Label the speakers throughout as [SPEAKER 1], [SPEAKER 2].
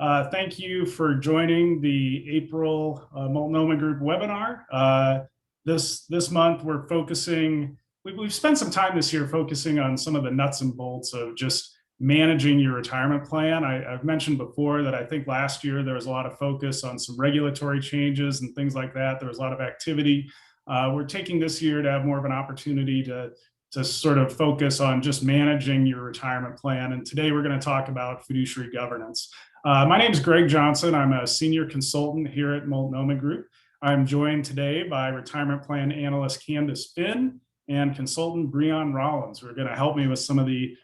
[SPEAKER 1] Thank you for joining the April Multnomah Group webinar. This month we're focusing, we've spent some time this year focusing on some of the nuts and bolts of just managing your retirement plan. I've mentioned before that I think last year there was a lot of focus on some regulatory changes and things like that. There was a lot of activity. We're taking this year to have more of an opportunity to sort of focus on just managing your retirement plan. And today we're going to talk about fiduciary governance. My name is Greg Johnson. I'm a senior consultant here at Multnomah Group. I'm joined today by retirement plan analyst Candace Finn and consultant Breon Rollins, who are going to help me with some of the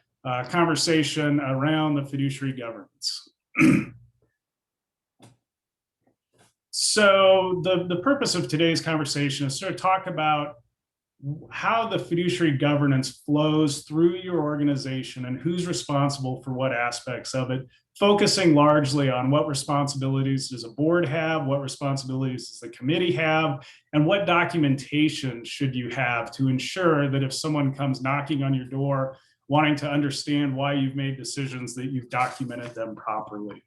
[SPEAKER 1] conversation around the fiduciary governance. So the purpose of today's conversation is to sort of talk about how the fiduciary governance flows through your organization and who's responsible for what aspects of it, focusing largely on what responsibilities does a board have, what responsibilities does the committee have, and what documentation should you have to ensure that if someone comes knocking on your door wanting to understand why you've made decisions, that you've documented them properly.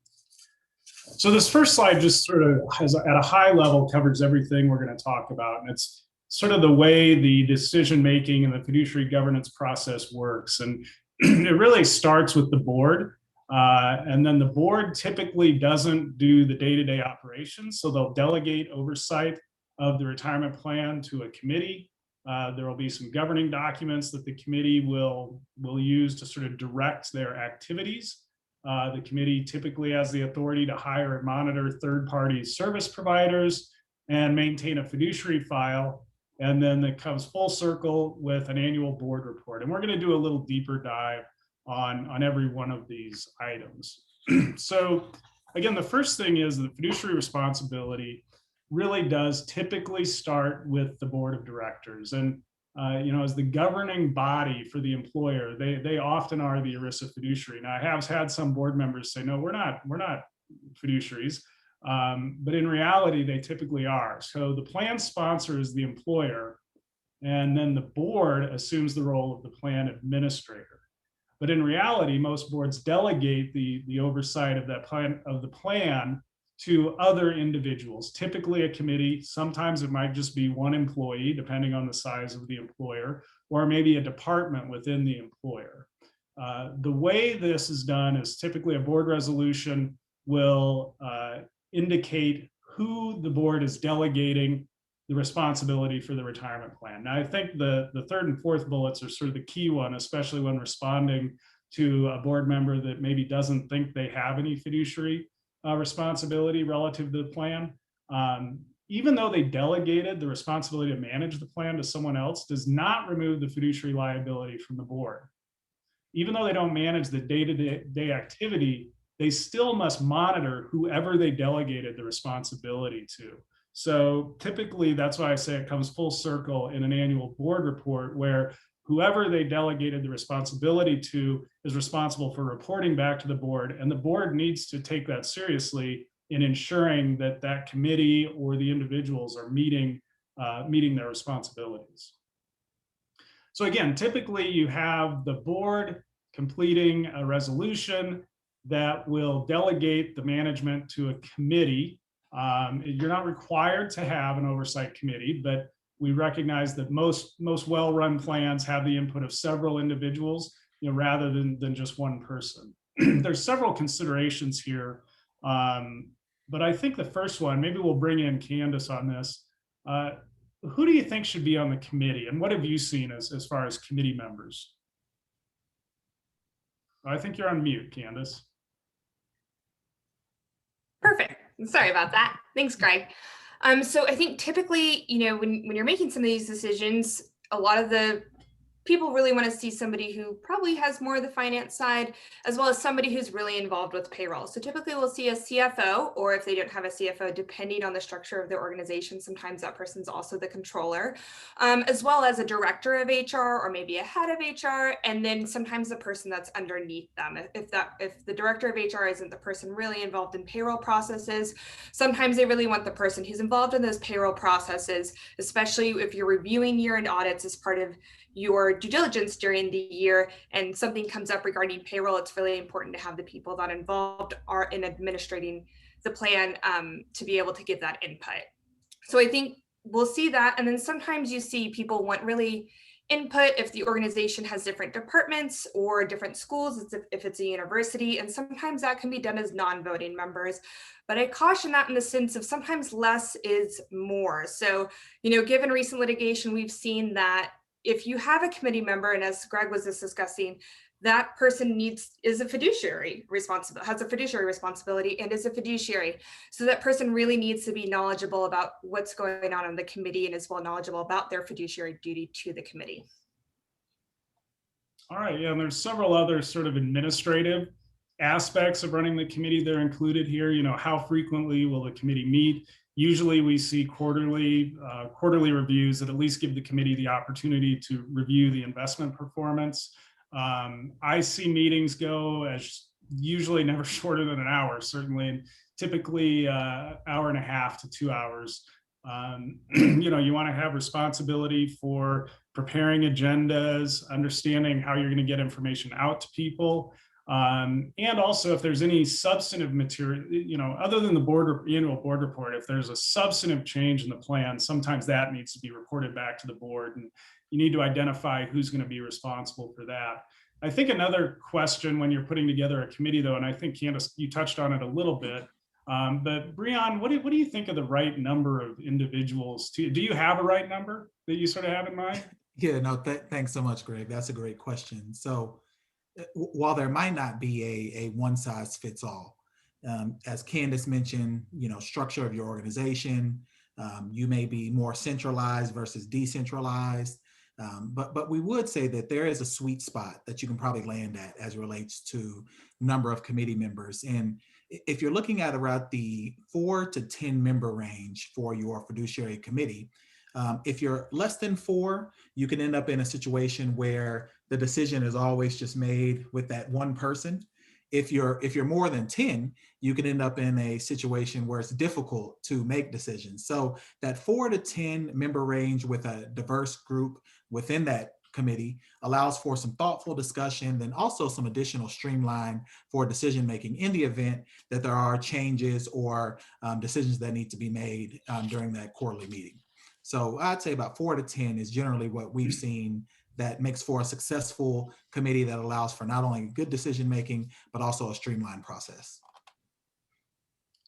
[SPEAKER 1] So this first slide just sort of has, at a high level, covers everything we're going to talk about, and it's sort of the way the decision-making and the fiduciary governance process works. And it really starts with the board. And then the board typically doesn't do the day-to-day operations. So they'll delegate oversight of the retirement plan to a committee. There will be some governing documents that the committee will use to sort of direct their activities. The committee typically has the authority to hire and monitor third-party service providers and maintain a fiduciary file. And then it comes full circle with an annual board report. And we're going to do a little deeper dive on every one of these items. So again, the first thing is the fiduciary responsibility really does typically start with the board of directors. And as the governing body for the employer, they often are the ERISA fiduciary. Now, I have had some board members say, no, we're not fiduciaries. But in reality, they typically are. So the plan sponsor is the employer, and then the board assumes the role of the plan administrator. But in reality, most boards delegate the oversight of that plan to other individuals, typically a committee. Sometimes it might just be one employee, depending on the size of the employer, or maybe a department within the employer. The way this is done is typically a board resolution will indicate who the board is delegating the responsibility for the retirement plan. Now, I think the third and fourth bullets are sort of the key one, especially when responding to a board member that maybe doesn't think they have any fiduciary responsibility relative to the plan. Even though they delegated the responsibility to manage the plan to someone else, does not remove the fiduciary liability from the board. Even though they don't manage the day-to-day activity, they still must monitor whoever they delegated the responsibility to. So typically, that's why I say it comes full circle in an annual board report, where whoever they delegated the responsibility to is responsible for reporting back to the board, and the board needs to take that seriously in ensuring that that committee or the individuals are meeting their responsibilities. So again, typically you have the board completing a resolution that will delegate the management to a committee. You're not required to have an oversight committee, but we recognize that most well-run plans have the input of several individuals, rather than just one person. There's several considerations here, but I think the first one, maybe we'll bring in Candace on this. Who do you think should be on the committee, and what have you seen as far as committee members? I think you're on mute, Candace.
[SPEAKER 2] Perfect. Sorry about that. Thanks, Greg. So I think typically, when you're making some of these decisions, a lot of the people really want to see somebody who probably has more of the finance side, as well as somebody who's really involved with payroll. So typically we'll see a CFO, or if they don't have a CFO, depending on the structure of their organization, sometimes that person's also the controller, as well as a director of HR, or maybe a head of HR, and then sometimes the person that's underneath them. If the director of HR isn't the person really involved in payroll processes, sometimes they really want the person who's involved in those payroll processes, especially if you're reviewing year-end audits as part of your due diligence during the year and something comes up regarding payroll, it's really important to have the people that involved are in administrating the plan to be able to give that input. So I think we'll see that. And then sometimes you see people want really input if the organization has different departments or different schools, if it's a university, and sometimes that can be done as non-voting members. But I caution that in the sense of sometimes less is more. So, given recent litigation, we've seen that if you have a committee member, and as Greg was just discussing, that person has a fiduciary responsibility and is a fiduciary. So that person really needs to be knowledgeable about what's going on in the committee and is well knowledgeable about their fiduciary duty to the committee.
[SPEAKER 1] All right, yeah, and there's several other sort of administrative aspects of running the committee that are included here. How frequently will the committee meet? Usually we see quarterly reviews that at least give the committee the opportunity to review the investment performance. I see meetings go as usually never shorter than an hour, certainly, and typically hour and a half to 2 hours. You want to have responsibility for preparing agendas, understanding how you're going to get information out to people. And also if there's any substantive material, other than the annual board report, if there's a substantive change in the plan, sometimes that needs to be reported back to the board, and you need to identify who's going to be responsible for that. I think another question when you're putting together a committee, though, and I think Candace, you touched on it a little bit, but Breon, what do you think of the right number of individuals? Do you have a right number that you sort of have in mind?
[SPEAKER 3] Yeah, no, thanks so much, Greg. That's a great question. So while there might not be a one size fits all, as Candace mentioned, structure of your organization, you may be more centralized versus decentralized. But we would say that there is a sweet spot that you can probably land at as it relates to number of committee members. And if you're looking at around the 4 to 10 member range for your fiduciary committee, if you're less than 4, you can end up in a situation where the decision is always just made with that one person. If you're more than 10, you can end up in a situation where it's difficult to make decisions. So that 4 to 10 member range with a diverse group within that committee allows for some thoughtful discussion, then also some additional streamline for decision making in the event that there are changes or decisions that need to be made during that quarterly meeting. So I'd say about 4 to 10 is generally what we've seen that makes for a successful committee that allows for not only good decision making, but also a streamlined process.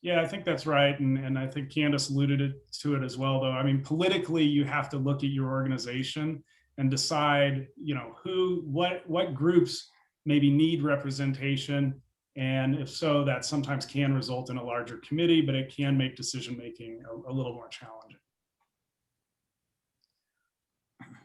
[SPEAKER 1] Yeah, I think that's right. And I think Candace alluded to it as well, though. I mean, politically, you have to look at your organization and decide, what groups maybe need representation. And if so, that sometimes can result in a larger committee, but it can make decision-making a little more challenging.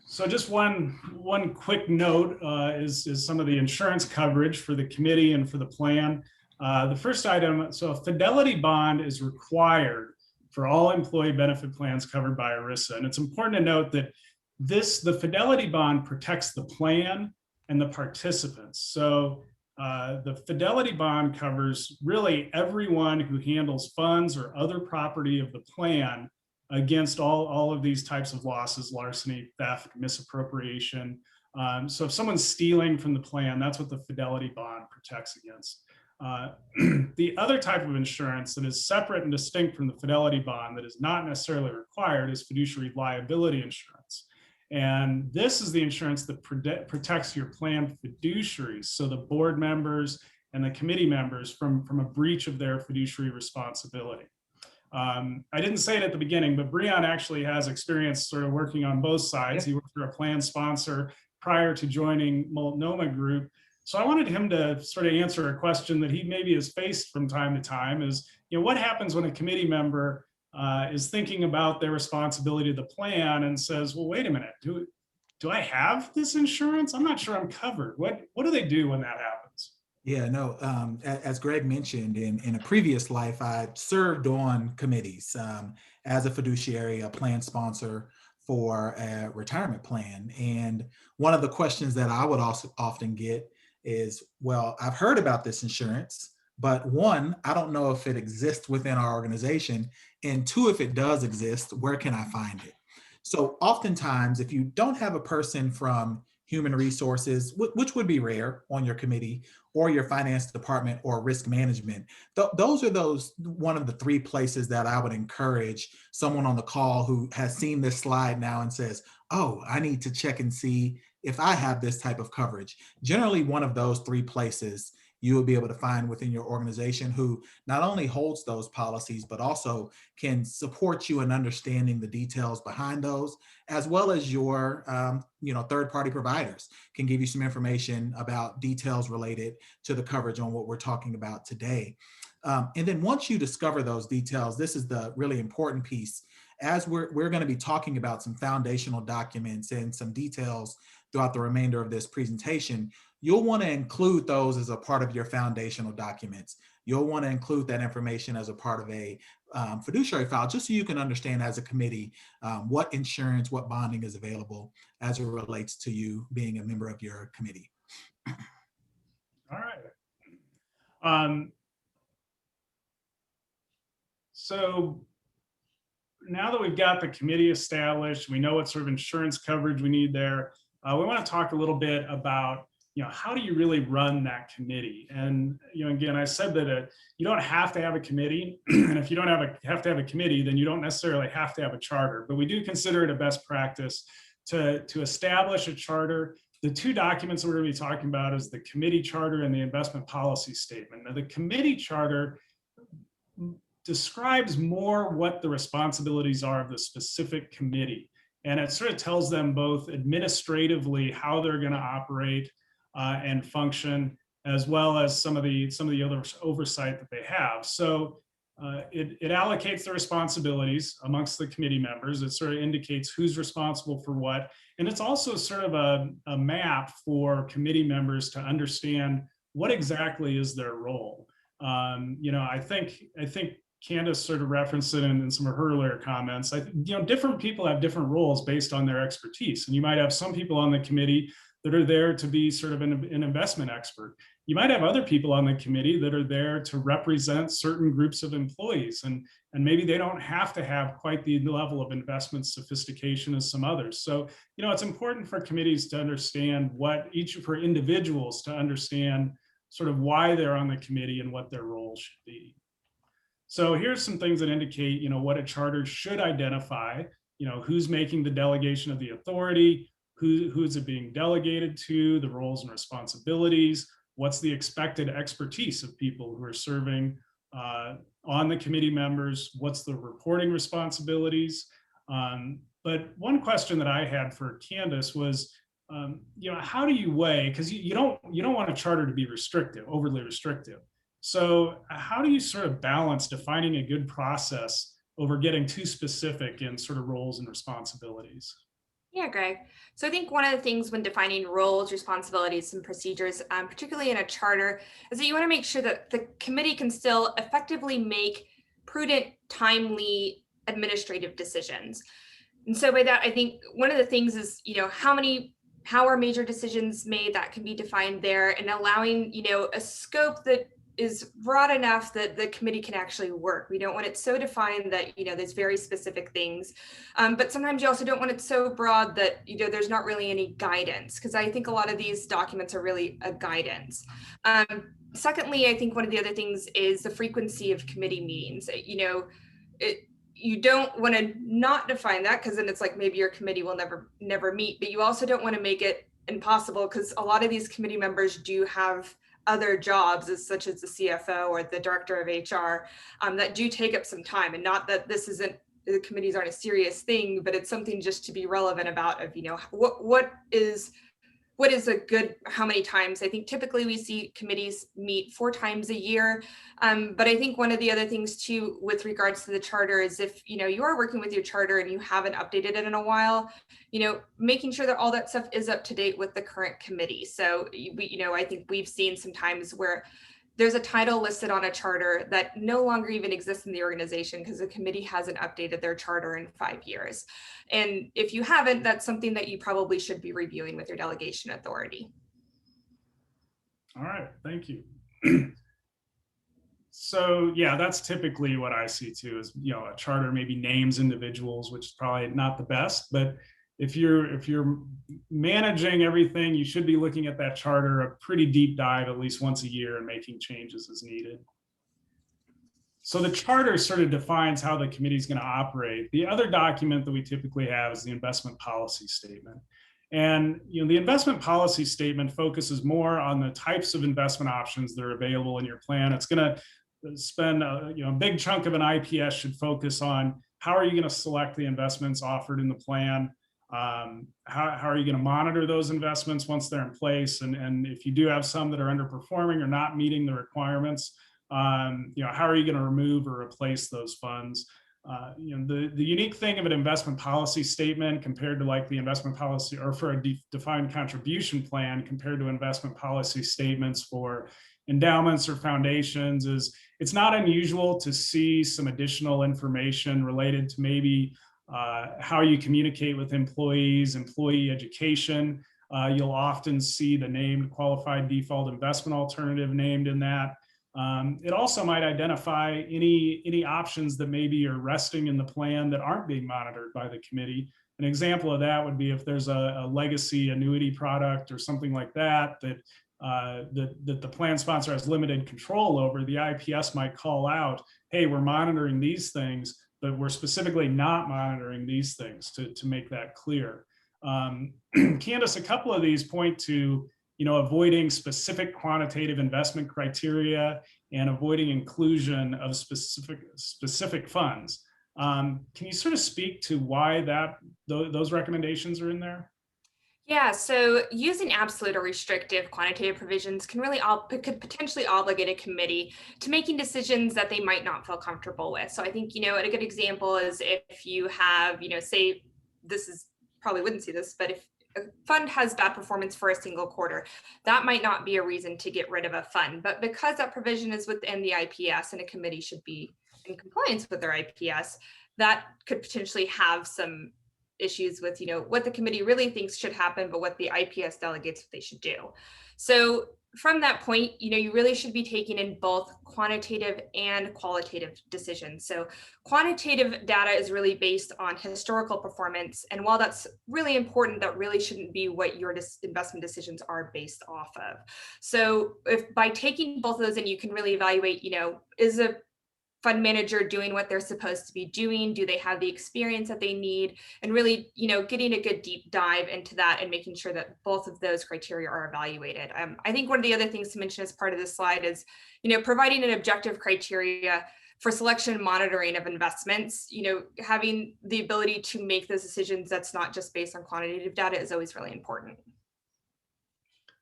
[SPEAKER 1] So just one quick note is some of the insurance coverage for the committee and for the plan. The first item, so a fidelity bond is required for all employee benefit plans covered by ERISA. And it's important to note that the fidelity bond protects the plan and the participants. So the fidelity bond covers really everyone who handles funds or other property of the plan against all of these types of losses: larceny, theft, misappropriation. So if someone's stealing from the plan, that's what the fidelity bond protects against. The other type of insurance that is separate and distinct from the fidelity bond that is not necessarily required is fiduciary liability insurance. And this is the insurance that protects your plan fiduciaries, so the board members and the committee members from a breach of their fiduciary responsibility. I didn't say it at the beginning, but Breon actually has experience sort of working on both sides. He worked for a plan sponsor prior to joining Multnomah Group. So I wanted him to sort of answer a question that he maybe has faced from time to time is, what happens when a committee member is thinking about their responsibility to the plan and says, well, wait a minute, do I have this insurance? I'm not sure I'm covered. What do they do when that happens?
[SPEAKER 3] Yeah, no, as Greg mentioned, in a previous life, I served on committees as a fiduciary, a plan sponsor for a retirement plan. And one of the questions that I would also often get is, well, I've heard about this insurance, but one, I don't know if it exists within our organization. And two, if it does exist, where can I find it? So oftentimes, if you don't have a person from human resources, which would be rare on your committee, or your finance department or risk management, those are one of the three places that I would encourage someone on the call who has seen this slide now and says, oh, I need to check and see if I have this type of coverage. Generally, one of those three places you will be able to find within your organization who not only holds those policies, but also can support you in understanding the details behind those, as well as your third-party providers can give you some information about details related to the coverage on what we're talking about today. And then once you discover those details, this is the really important piece. As we're going to be talking about some foundational documents and some details throughout the remainder of this presentation, you'll want to include those as a part of your foundational documents. You'll want to include that information as a part of a fiduciary file, just so you can understand as a committee what insurance, what bonding is available as it relates to you being a member of your committee.
[SPEAKER 1] All right. So now that we've got the committee established, we know what sort of insurance coverage we need there. We want to talk a little bit about, how do you really run that committee? And, again, I said that you don't have to have a committee. And if you don't have to have a committee, then you don't necessarily have to have a charter. But we do consider it a best practice to establish a charter. The two documents that we're going to be talking about is the committee charter and the investment policy statement. Now, the committee charter describes more what the responsibilities are of the specific committee. And it sort of tells them both administratively how they're going to operate and function, as well as some of the other oversight that they have. So it allocates the responsibilities amongst the committee members. It sort of indicates who's responsible for what. And it's also sort of a map for committee members to understand what exactly is their role. I think Candace sort of referenced it in some of her earlier comments. Different people have different roles based on their expertise. And you might have some people on the committee that are there to be sort of an investment expert. You might have other people on the committee that are there to represent certain groups of employees. And maybe they don't have to have quite the level of investment sophistication as some others. So, it's important for committees to understand for individuals to understand sort of why they're on the committee and what their role should be. So here's some things that indicate, what a charter should identify, who's making the delegation of the authority, who's it being delegated to, the roles and responsibilities, what's the expected expertise of people who are serving on the committee members, what's the reporting responsibilities. But one question that I had for Candace was, how do you weigh, because you don't want a charter to be overly restrictive. So how do you sort of balance defining a good process over getting too specific in sort of roles and responsibilities?
[SPEAKER 2] Yeah, Greg. So I think one of the things when defining roles, responsibilities, and procedures, particularly in a charter, is that you want to make sure that the committee can still effectively make prudent, timely administrative decisions. And so by that, I think one of the things is, how are major decisions made, that can be defined there, and allowing, a scope that is broad enough that the committee can actually work. We don't want it so defined that, there's very specific things. But sometimes you also don't want it so broad that, there's not really any guidance, because I think a lot of these documents are really a guidance. Secondly, I think one of the other things is the frequency of committee meetings. You don't want to not define that, because then it's like maybe your committee will never meet, but you also don't want to make it impossible, because a lot of these committee members do have other jobs, such as the CFO or the director of HR, that do take up some time. And not that the committees aren't a serious thing, but it's something just to be relevant about of, what is a good, how many times? I think typically we see committees meet 4 times a year. But I think one of the other things too, with regards to the charter, is if, you are working with your charter and you haven't updated it in a while, making sure that all that stuff is up to date with the current committee. So, I think we've seen some times where there's a title listed on a charter that no longer even exists in the organization because the committee hasn't updated their charter in 5 years. And if you haven't, that's something that you probably should be reviewing with your delegation authority.
[SPEAKER 1] All right, thank you. So yeah, that's typically what I see too, is, you know, a charter maybe names individuals, which is probably not the best, but if you're managing everything, you should be looking at that charter, a pretty deep dive at least once a year, and making changes as needed. So the charter sort of defines how the committee is going to operate. The other document that we typically have is the investment policy statement. And, you know, the investment policy statement focuses more on the types of investment options that are available in your plan. It's going to spend a big chunk of an IPS should focus on how are you going to select the investments offered in the plan. How are you going to monitor those investments once they're in place? And if you do have some that are underperforming or not meeting the requirements, how are you going to remove or replace those funds? The unique thing of an investment policy statement compared to like the investment policy, or for a defined contribution plan compared to investment policy statements for endowments or foundations, is it's not unusual to see some additional information related to maybe how you communicate with employees, employee education. You'll often see the named qualified default investment alternative named in that. It also might identify any options that maybe are resting in the plan that aren't being monitored by the committee. An example of that would be if there's a legacy annuity product or something like that that the plan sponsor has limited control over. The IPS might call out, hey, we're monitoring these things, but we're specifically not monitoring these things, to make that clear. Candace, a couple of these point to avoiding specific quantitative investment criteria and avoiding inclusion of specific funds. Can you sort of speak to why those recommendations are in there?
[SPEAKER 2] Yeah, so using absolute or restrictive quantitative provisions could potentially obligate a committee to making decisions that they might not feel comfortable with. So I think, a good example is if you have, say, this is probably wouldn't see this, but if a fund has bad performance for a single quarter, that might not be a reason to get rid of a fund. But because that provision is within the IPS and a committee should be in compliance with their IPS, that could potentially have some issues with what the committee really thinks should happen, but what the IPS delegates what they should do. So from that point, you really should be taking in both quantitative and qualitative decisions. So quantitative data is really based on historical performance, and while that's really important, that really shouldn't be what your investment decisions are based off of. So if by taking both of those in, you can really evaluate, is a fund manager doing what they're supposed to be doing? Do they have the experience that they need? And really, getting a good deep dive into that and making sure that both of those criteria are evaluated. I think one of the other things to mention as part of this slide is, providing an objective criteria for selection and monitoring of investments. Having the ability to make those decisions that's not just based on quantitative data is always really important.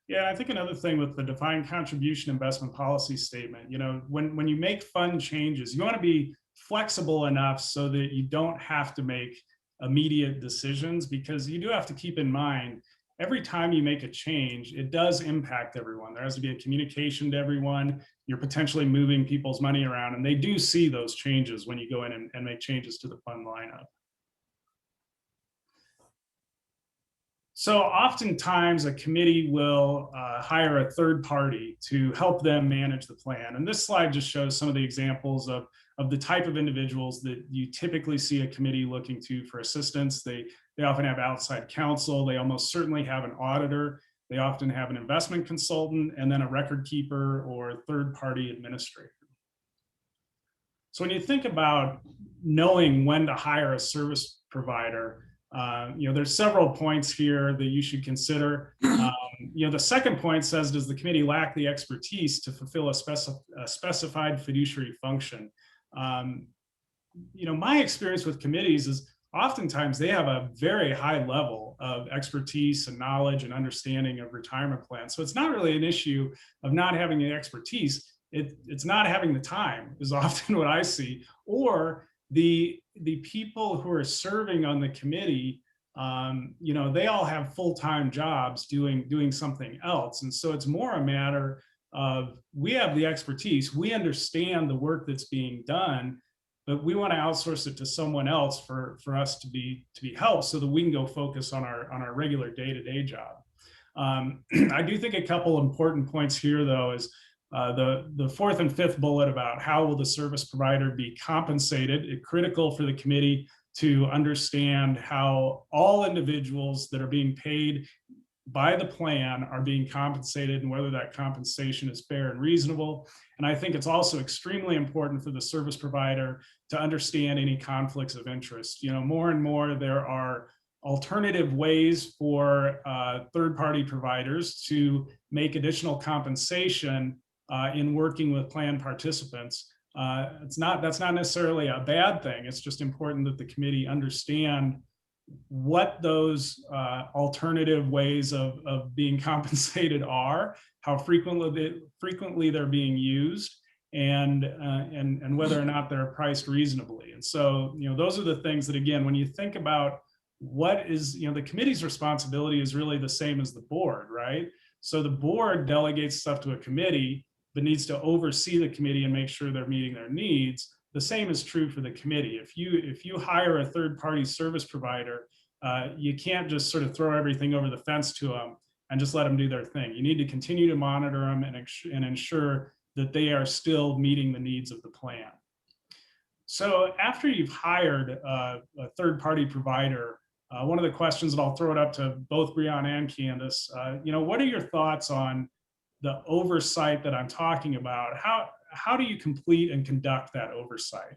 [SPEAKER 1] Yeah, I think another thing with the defined contribution investment policy statement, when you make fund changes, you want to be flexible enough so that you don't have to make immediate decisions, because you do have to keep in mind every time you make a change, it does impact everyone. There has to be a communication to everyone. You're potentially moving people's money around, and they do see those changes when you go in and make changes to the fund lineup. So oftentimes a committee will hire a third party to help them manage the plan. And this slide just shows some of the examples of the type of individuals that you typically see a committee looking to for assistance. They often have outside counsel. They almost certainly have an auditor. They often have an investment consultant, and then a record keeper or third party administrator. So when you think about knowing when to hire a service provider, there's several points here that you should consider. The second point says, does the committee lack the expertise to fulfill a specified fiduciary function? My experience with committees is oftentimes they have a very high level of expertise and knowledge and understanding of retirement plans. So it's not really an issue of not having the expertise. It's not having the time is often what I see, or the people who are serving on the committee, they all have full-time jobs doing something else. And so it's more a matter of, we have the expertise, we understand the work that's being done, but we want to outsource it to someone else for us to be helped so that we can go focus on our regular day-to-day job. I do think a couple important points here, though, is The fourth and fifth bullet about how will the service provider be compensated, it's critical for the committee to understand how all individuals that are being paid by the plan are being compensated and whether that compensation is fair and reasonable. And I think it's also extremely important for the service provider to understand any conflicts of interest. More and more there are alternative ways for third-party providers to make additional compensation in working with plan participants. That's not necessarily a bad thing. It's just important that the committee understand what those alternative ways of being compensated are, how frequently they're being used, and whether or not they're priced reasonably. And so, those are the things that, again, when you think about what is, the committee's responsibility is really the same as the board, right? So the board delegates stuff to a committee, but needs to oversee the committee and make sure they're meeting their needs. The same is true for the committee. If you hire a third-party service provider, you can't just sort of throw everything over the fence to them and just let them do their thing. You need to continue to monitor them and ensure that they are still meeting the needs of the plan. So after you've hired a third-party provider, one of the questions, and I'll throw it up to both Breon and Candace, what are your thoughts on the oversight that I'm talking about? How do you complete and conduct that oversight?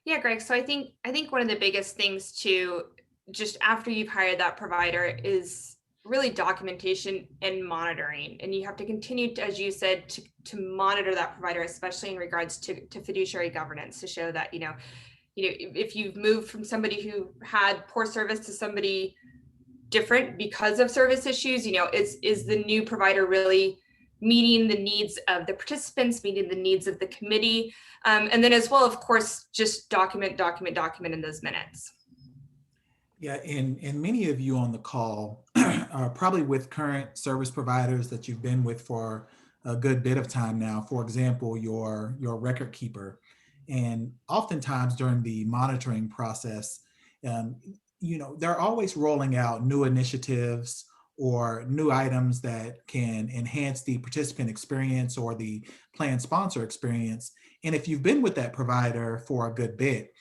[SPEAKER 2] Yeah, Greg. So I think one of the biggest things to just after you've hired that provider is really documentation and monitoring. And you have to continue to, as you said, to monitor that provider, especially in regards to fiduciary governance, to show that, if you've moved from somebody who had poor service to somebody different because of service issues, is the new provider really meeting the needs of the participants, meeting the needs of the committee, and then as well, of course, just document in those minutes.
[SPEAKER 3] Yeah, and many of you on the call are probably with current service providers that you've been with for a good bit of time now. For example, your record keeper. And oftentimes during the monitoring process, they're always rolling out new initiatives or new items that can enhance the participant experience or the plan sponsor experience. And if you've been with that provider for a good bit,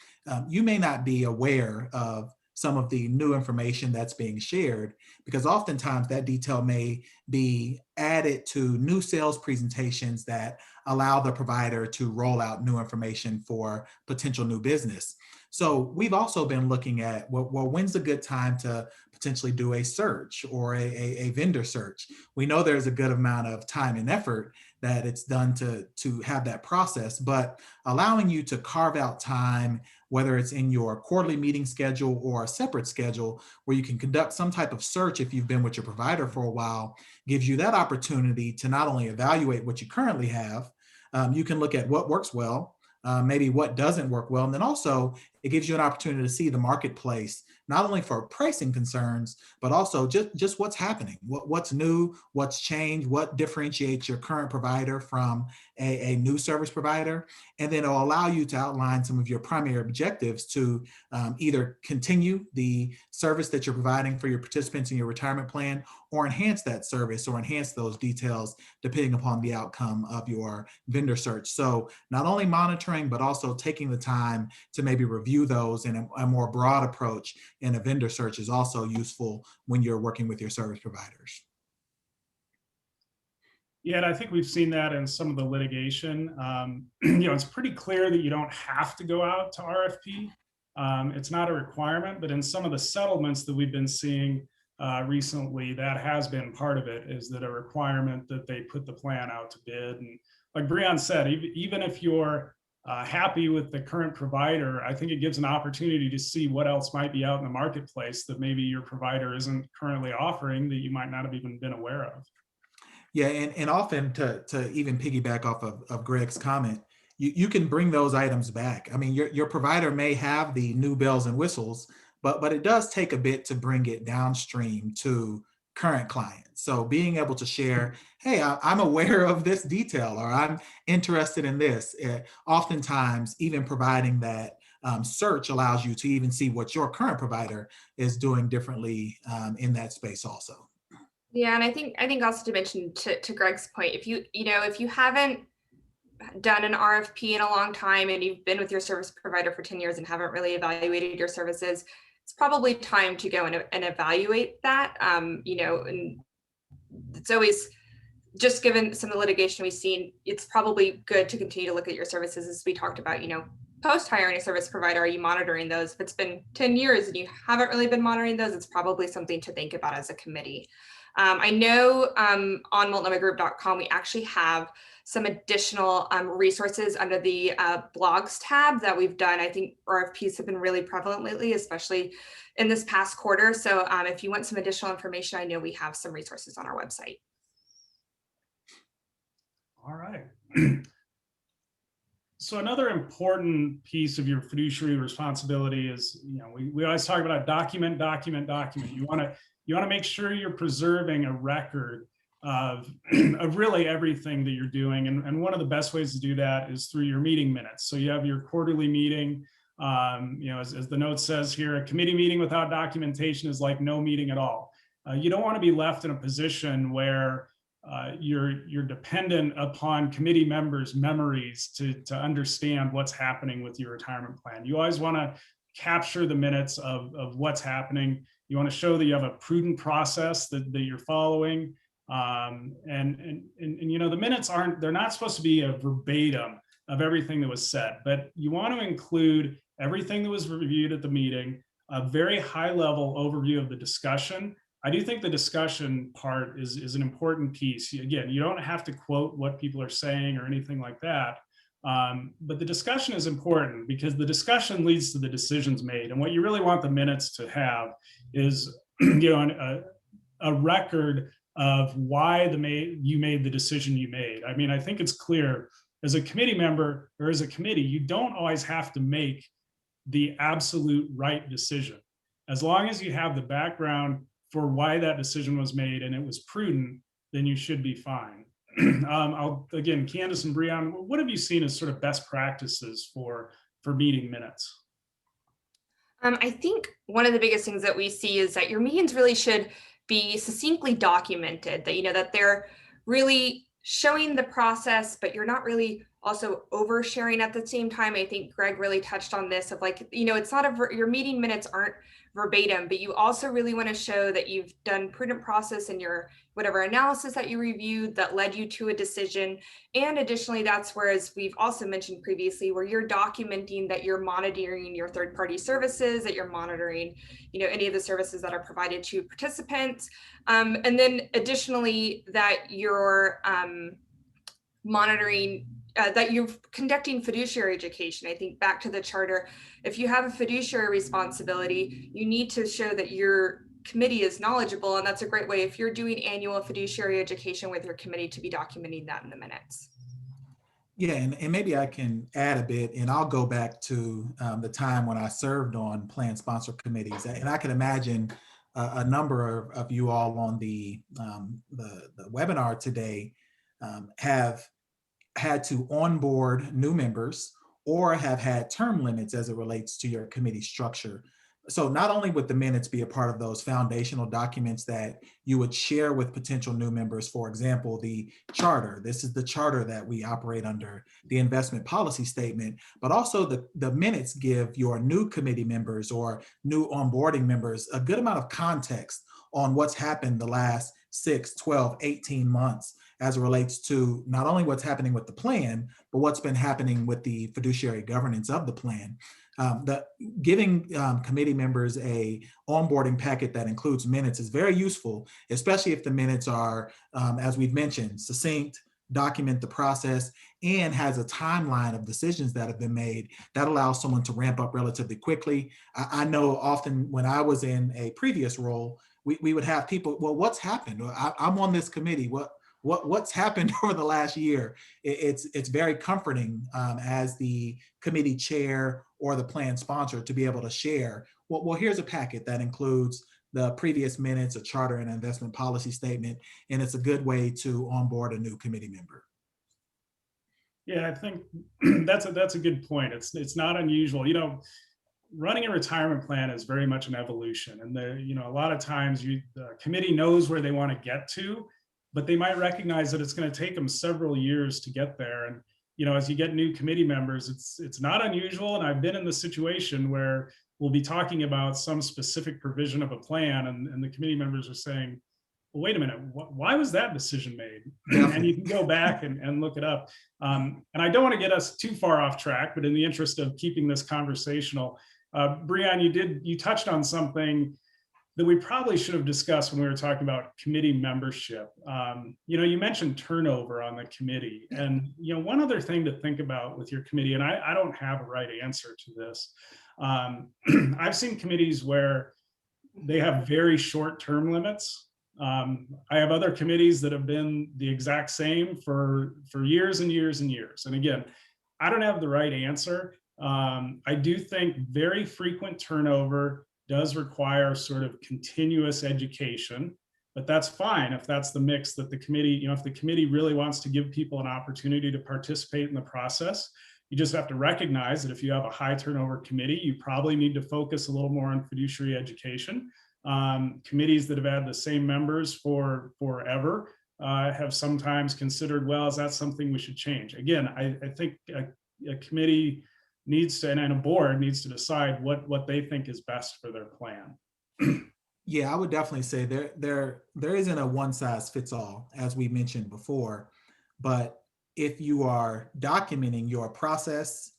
[SPEAKER 3] you may not be aware of some of the new information that's being shared, because oftentimes that detail may be added to new sales presentations that allow the provider to roll out new information for potential new business. So we've also been looking at, well, when's a good time to potentially do a search or a vendor search? We know there's a good amount of time and effort that it's done to have that process, but allowing you to carve out time, whether it's in your quarterly meeting schedule or a separate schedule where you can conduct some type of search if you've been with your provider for a while, gives you that opportunity to not only evaluate what you currently have, you can look at what works well, maybe what doesn't work well, and then also it gives you an opportunity to see the marketplace, not only for pricing concerns, but also just what's happening, what's new, what's changed, what differentiates your current provider from a new service provider. And then it'll allow you to outline some of your primary objectives to either continue the service that you're providing for your participants in your retirement plan, or enhance that service or enhance those details depending upon the outcome of your vendor search. So not only monitoring, but also taking the time to maybe review those in a more broad approach in a vendor search is also useful when you're working with your service providers.
[SPEAKER 1] Yeah, and I think we've seen that in some of the litigation. It's pretty clear that you don't have to go out to RFP. It's not a requirement, but in some of the settlements that we've been seeing recently, that has been part of it, is that a requirement that they put the plan out to bid. And like Breon said, even if you're happy with the current provider, I think it gives an opportunity to see what else might be out in the marketplace that maybe your provider isn't currently offering that you might not have even been aware of.
[SPEAKER 3] Yeah, and often to even piggyback off of Greg's comment, you can bring those items back. I mean, your provider may have the new bells and whistles, but it does take a bit to bring it downstream to current clients. So being able to share, hey, I'm aware of this detail, or I'm interested in this. Oftentimes, even providing that search allows you to even see what your current provider is doing differently in that space also.
[SPEAKER 2] Yeah, and I think also to mention to Greg's point, if you haven't done an RFP in a long time and you've been with your service provider for 10 years and haven't really evaluated your services, it's probably time to go and evaluate that. And it's always, just given some of the litigation we've seen, it's probably good to continue to look at your services, as we talked about, post hiring a service provider. Are you monitoring those? If it's been 10 years and you haven't really been monitoring those, it's probably something to think about as a committee. I know on multnomagroup.com, we actually have some additional resources under the blogs tab that we've done. I think RFPs have been really prevalent lately, especially in this past quarter. So if you want some additional information, I know we have some resources on our website.
[SPEAKER 1] All right. So another important piece of your fiduciary responsibility is, we always talk about document. You want to make sure you're preserving a record of really everything that you're doing. And one of the best ways to do that is through your meeting minutes. So you have your quarterly meeting. As the note says here, a committee meeting without documentation is like no meeting at all. You don't want to be left in a position where you're dependent upon committee members' memories to understand what's happening with your retirement plan. You always want to capture the minutes of what's happening. You want to show that you have a prudent process that you're following. And the minutes they're not supposed to be a verbatim of everything that was said, but you want to include everything that was reviewed at the meeting, a very high level overview of the discussion. I do think the discussion part is an important piece. Again, you don't have to quote what people are saying or anything like that. But the discussion is important because the discussion leads to the decisions made. And what you really want the minutes to have is a record of why you made the decision you made. I mean, I think it's clear as a committee member or as a committee, you don't always have to make the absolute right decision. As long as you have the background for why that decision was made and it was prudent, then you should be fine. Again, Candace and Breon, what have you seen as sort of best practices for meeting minutes?
[SPEAKER 2] I think one of the biggest things that we see is that your meetings really should be succinctly documented, that they're really showing the process, but you're not really also oversharing at the same time. I think Greg really touched on this of it's not your meeting minutes aren't verbatim, but you also really want to show that you've done prudent process in your whatever analysis that you reviewed that led you to a decision. And additionally, that's where, as we've also mentioned previously, where you're documenting that you're monitoring your third-party services, that you're monitoring, any of the services that are provided to participants. And then additionally, that you're monitoring that you're conducting fiduciary education. I think back to the charter, if you have a fiduciary responsibility, you need to show that your committee is knowledgeable. And that's a great way, if you're doing annual fiduciary education with your committee, to be documenting that in the minutes.
[SPEAKER 3] Yeah, and maybe I can add a bit, and I'll go back to the time when I served on plan sponsor committees. And I can imagine a number of you all on the webinar today have had to onboard new members or have had term limits as it relates to your committee structure. So not only would the minutes be a part of those foundational documents that you would share with potential new members, for example, the charter. This is the charter that we operate under, the investment policy statement, but also the minutes give your new committee members or new onboarding members a good amount of context on what's happened the last 6, 12, 18 months as it relates to not only what's happening with the plan, but what's been happening with the fiduciary governance of the plan. Giving committee members a onboarding packet that includes minutes is very useful, especially if the minutes are, as we've mentioned, succinct, document the process, and has a timeline of decisions that have been made. That allows someone to ramp up relatively quickly. I know often when I was in a previous role, we would have people, well, what's happened? I'm on this committee. What's happened over the last year? It's very comforting as the committee chair or the plan sponsor to be able to share, well, here's a packet that includes the previous minutes, a charter and investment policy statement, and it's a good way to onboard a new committee member.
[SPEAKER 1] Yeah, I think that's a good point. It's not unusual. running a retirement plan is very much an evolution. And a lot of times the committee knows where they want to get to, but they might recognize that it's going to take them several years to get there. And, as you get new committee members, it's not unusual. And I've been in the situation where we'll be talking about some specific provision of a plan, and the committee members are saying, well, wait a minute, why was that decision made? And you can go back and look it up. And I don't want to get us too far off track, but in the interest of keeping this conversational, Breanne, you touched on something that we probably should have discussed when we were talking about committee membership. You mentioned turnover on the committee. And, one other thing to think about with your committee, and I don't have a right answer to this. I've seen committees where they have very short term limits. I have other committees that have been the exact same for years and years and years. And again, I don't have the right answer. I do think very frequent turnover does require sort of continuous education, but that's fine if that's the mix that the committee, if the committee really wants to give people an opportunity to participate in the process. You just have to recognize that if you have a high turnover committee, you probably need to focus a little more on fiduciary education. Committees that have had the same members for forever have sometimes considered, well, is that something we should change? Again, I think a committee needs to, and a board needs to decide what they think is best for their plan.
[SPEAKER 3] Yeah, I would definitely say there isn't a one size fits all, as we mentioned before, but if you are documenting your process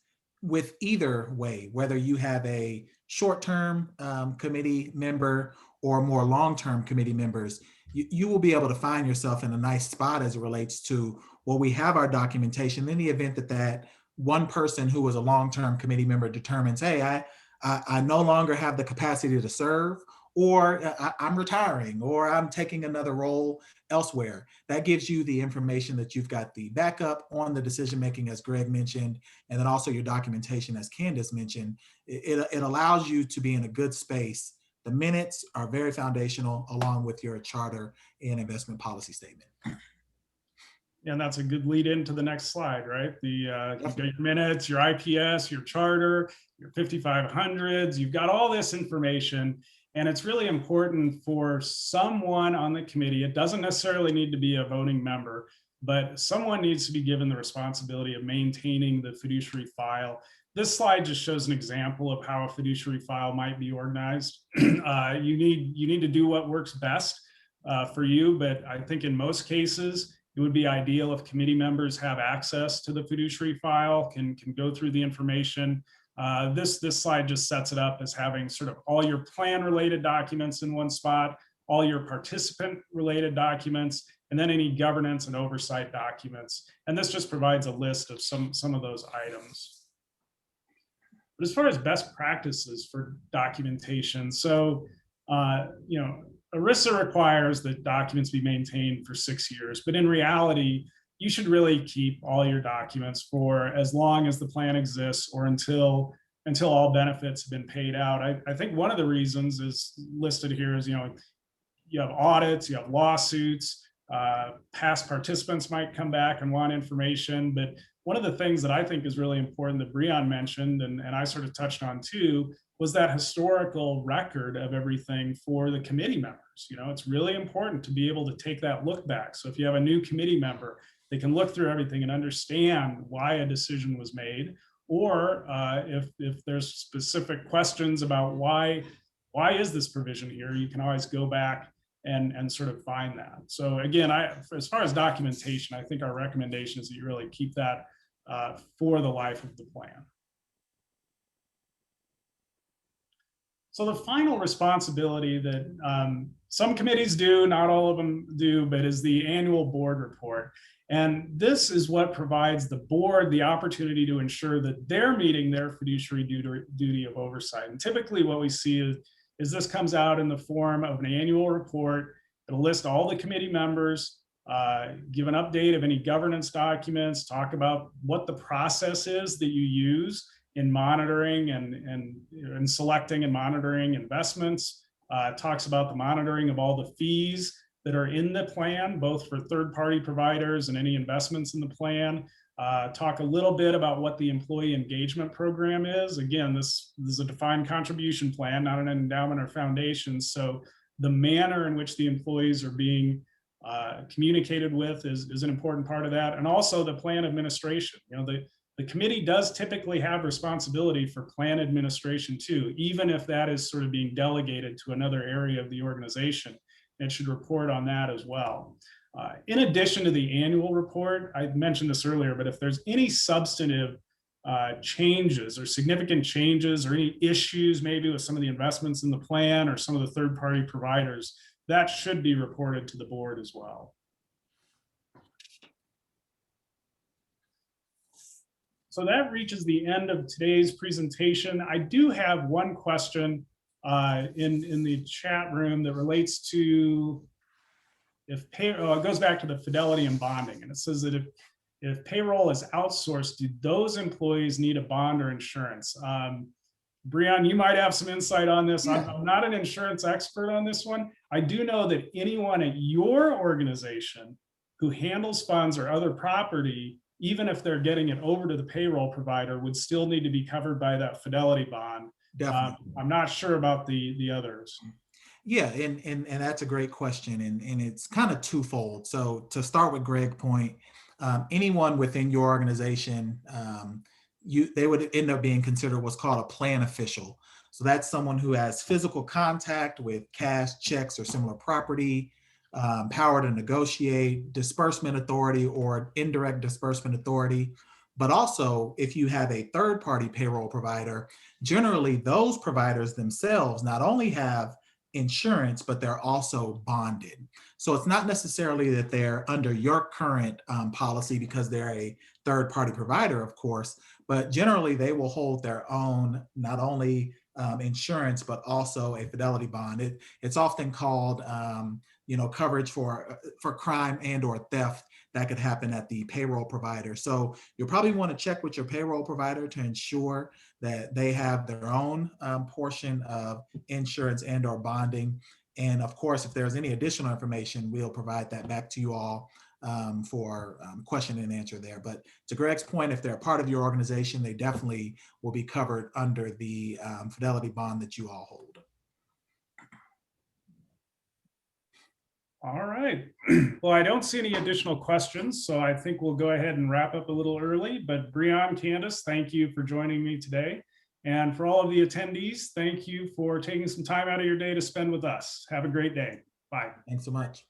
[SPEAKER 3] with either way, whether you have a short-term committee member or more long-term committee members, you will be able to find yourself in a nice spot as it relates to, well, we have our documentation. In the event that one person who was a long-term committee member determines, hey, I no longer have the capacity to serve, or I'm retiring, or I'm taking another role elsewhere. That gives you the information that you've got the backup on the decision-making, as Greg mentioned, and then also your documentation, as Candace mentioned. It allows you to be in a good space. The minutes are very foundational, along with your charter and investment policy statement.
[SPEAKER 1] And that's a good lead into the next slide, right? You've got your minutes, your IPS, your charter, your 5500s, you've got all this information. And it's really important for someone on the committee. It doesn't necessarily need to be a voting member, but someone needs to be given the responsibility of maintaining the fiduciary file. This slide just shows an example of how a fiduciary file might be organized. You need to do what works best for you, but I think in most cases, it would be ideal if committee members have access to the fiduciary file, can go through the information. This slide just sets it up as having sort of all your plan related documents in one spot, all your participant related documents, and then any governance and oversight documents. And this just provides a list of some of those items. But as far as best practices for documentation, so, ERISA requires that documents be maintained for 6 years, but in reality, you should really keep all your documents for as long as the plan exists, or until all benefits have been paid out. I think one of the reasons is listed here is, you have audits, you have lawsuits, past participants might come back and want information. But one of the things that I think is really important that Breanne mentioned, and I sort of touched on too, was that historical record of everything for the committee members. It's really important to be able to take that look back. So if you have a new committee member, they can look through everything and understand why a decision was made, or if there's specific questions about why is this provision here, you can always go back and sort of find that. So again, as far as documentation, I think our recommendation is that you really keep that for the life of the plan. So the final responsibility that some committees do, not all of them do, but is the annual board report. And this is what provides the board the opportunity to ensure that they're meeting their fiduciary duty of oversight. And typically what we see is this comes out in the form of an annual report. It'll list all the committee members, give an update of any governance documents, talk about what the process is that you use in monitoring and selecting and monitoring investments. Talks about the monitoring of all the fees that are in the plan, both for third-party providers and any investments in the plan. talk a little bit about what the employee engagement program is. Again, this is a defined contribution plan, not an endowment or foundation. So the manner in which the employees are being communicated with is an important part of that. And also the plan administration. The committee does typically have responsibility for plan administration too, even if that is sort of being delegated to another area of the organization. It should report on that as well. In addition to the annual report, I mentioned this earlier, but if there's any substantive changes or significant changes or any issues maybe with some of the investments in the plan or some of the third-party providers, that should be reported to the board as well. So that reaches the end of today's presentation. I do have one question in the chat room that relates to it goes back to the fidelity and bonding. And it says that if payroll is outsourced, do those employees need a bond or insurance? Breon, you might have some insight on this.
[SPEAKER 3] Yeah.
[SPEAKER 1] I'm not an insurance expert on this one. I do know that anyone at your organization who handles funds or other property, even if they're getting it over to the payroll provider, would still need to be covered by that fidelity bond.
[SPEAKER 3] Definitely.
[SPEAKER 1] I'm not sure about the others.
[SPEAKER 3] Yeah, and that's a great question, and it's kind of twofold. So to start with Greg's point, anyone within your organization, they would end up being considered what's called a plan official. So that's someone who has physical contact with cash, checks, or similar property, power to negotiate, disbursement authority or indirect disbursement authority. But also, if you have a third-party payroll provider, generally those providers themselves not only have insurance, but they're also bonded. So it's not necessarily that they're under your current policy because they're a third-party provider, of course, but generally they will hold their own, not only insurance, but also a fidelity bond. It's often called, coverage for crime and or theft that could happen at the payroll provider. So you'll probably want to check with your payroll provider to ensure that they have their own portion of insurance and or bonding. And of course, if there's any additional information, we'll provide that back to you all for question and answer there. But to Greg's point, if they're part of your organization, they definitely will be covered under the fidelity bond that you all hold.
[SPEAKER 1] All right. Well, I don't see any additional questions, so I think we'll go ahead and wrap up a little early. But Breon, Candace, thank you for joining me today. And for all of the attendees, thank you for taking some time out of your day to spend with us. Have a great day. Bye.
[SPEAKER 3] Thanks so much.